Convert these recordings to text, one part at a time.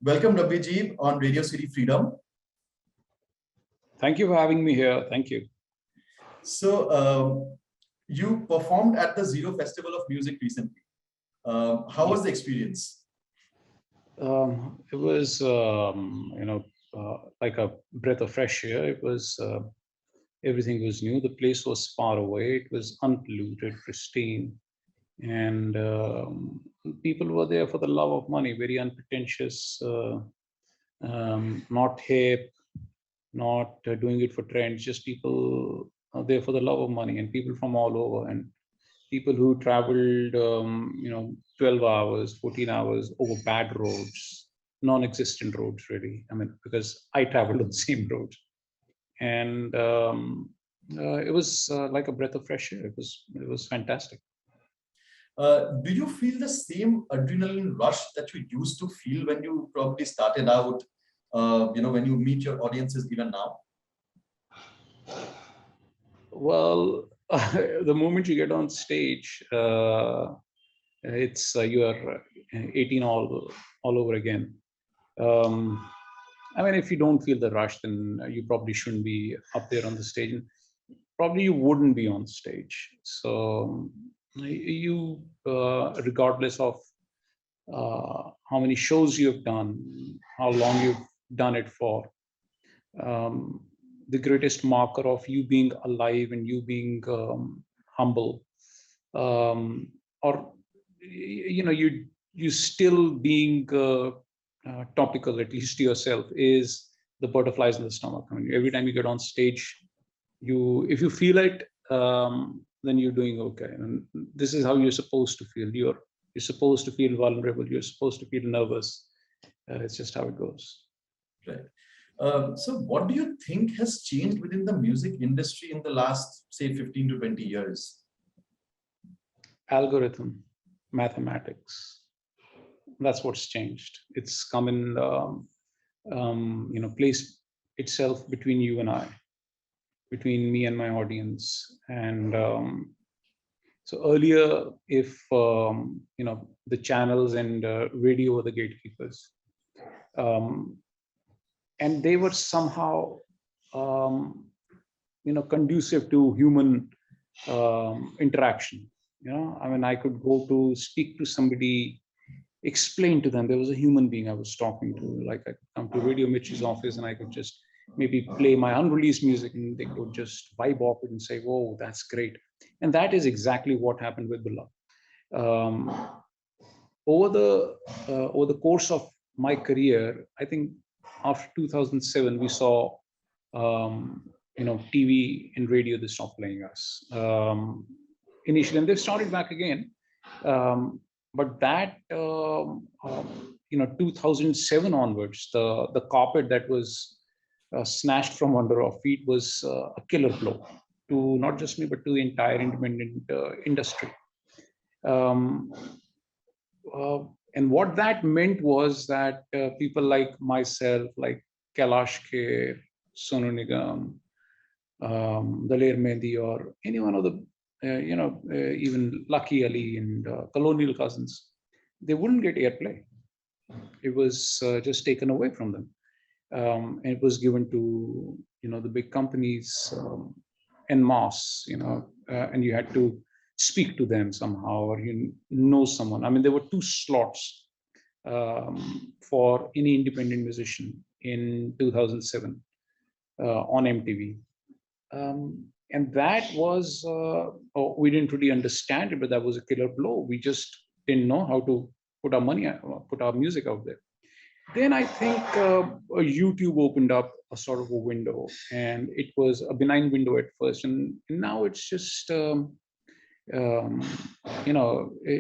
Welcome, Rabbi Ji, on Radio City Freedom. Thank you for having me here. Thank you. So, you performed at the Zero Festival of Music recently. How was the experience? It was, like a breath of fresh air. It was, everything was new. The place was far away. It was unpolluted, pristine. And people were there for the love of money, very unpretentious, not hip, not doing it for trends, just people there for the love of money, and people from all over, and people who traveled, 12 hours, 14 hours over bad roads, non-existent roads, really. I mean, because I traveled on the same roads. And it was like a breath of fresh air. It was fantastic. Do you feel the same adrenaline rush that you used to feel when you probably started out, when you meet your audiences even now? Well, the moment you get on stage, it's you are 18 all over again. I mean, if you don't feel the rush, then you probably shouldn't be up there on the stage. And probably you wouldn't be on stage. So you, regardless of how many shows you've done, how long you've done it for, the greatest marker of you being alive and you being humble, or you still being topical, at least to yourself, is the butterflies in the stomach. I mean, every time you get on stage, if you feel it, then you're doing okay. And this is how you're supposed to feel. You're supposed to feel vulnerable. You're supposed to feel nervous. It's just how it goes. Right. So what do you think has changed within the music industry in the last, say, 15 to 20 years? Algorithm, mathematics. That's what's changed. It's come in, placed itself between you and I, between me and my audience. And so earlier, if, the channels and radio were the gatekeepers, and they were somehow, conducive to human interaction. I mean, I could go to speak to somebody, explain to them. There was a human being I was talking to. Like, I could come to Radio Mitch's office and I could just maybe play my unreleased music, and they could just vibe off it and say, "Whoa, that's great." And that is exactly what happened with Beloved. Over the course of my career, I think after 2007, we saw, TV and radio, they stopped playing us initially, and they started back again. But that, 2007 onwards, the carpet that was snatched from under our feet was a killer blow to not just me, but to the entire independent industry. And what that meant was that people like myself, like Kailash Kher, Sonu Nigam, Daler Mehndi, or any one of the, even Lucky Ali and Colonial Cousins, they wouldn't get airplay. It was just taken away from them. And it was given to, the big companies en masse, and you had to speak to them somehow, or someone. I mean, there were 2 slots for any independent musician in 2007 on MTV. And that was, we didn't really understand it, but that was a killer blow. We just didn't know how to put our music out there. Then I think YouTube opened up a sort of a window, and it was a benign window at first, and now it's just,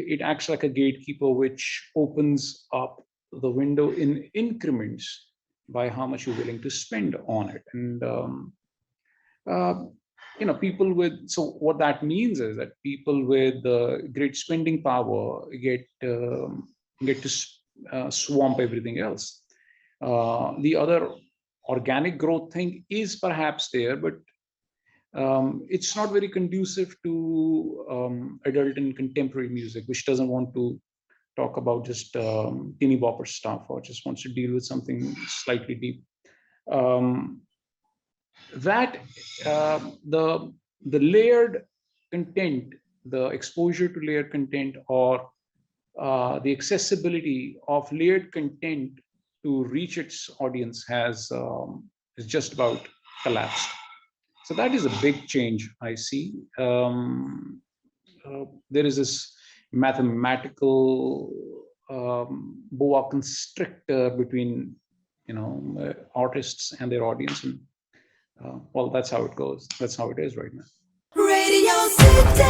it acts like a gatekeeper, which opens up the window in increments by how much you're willing to spend on it. And people with, so what that means is that people with great spending power get to swamp everything else. The other organic growth thing is perhaps there, but it's not very conducive to adult and contemporary music, which doesn't want to talk about just teeny bopper stuff or just wants to deal with something slightly deep. That the layered content, the exposure to layered content, or the accessibility of layered content to reach its audience has is just about collapsed. So that is a big change I see. There is this mathematical boa constrictor between artists and their audience, and well, that's how it goes. That's how it is right now. Radio City.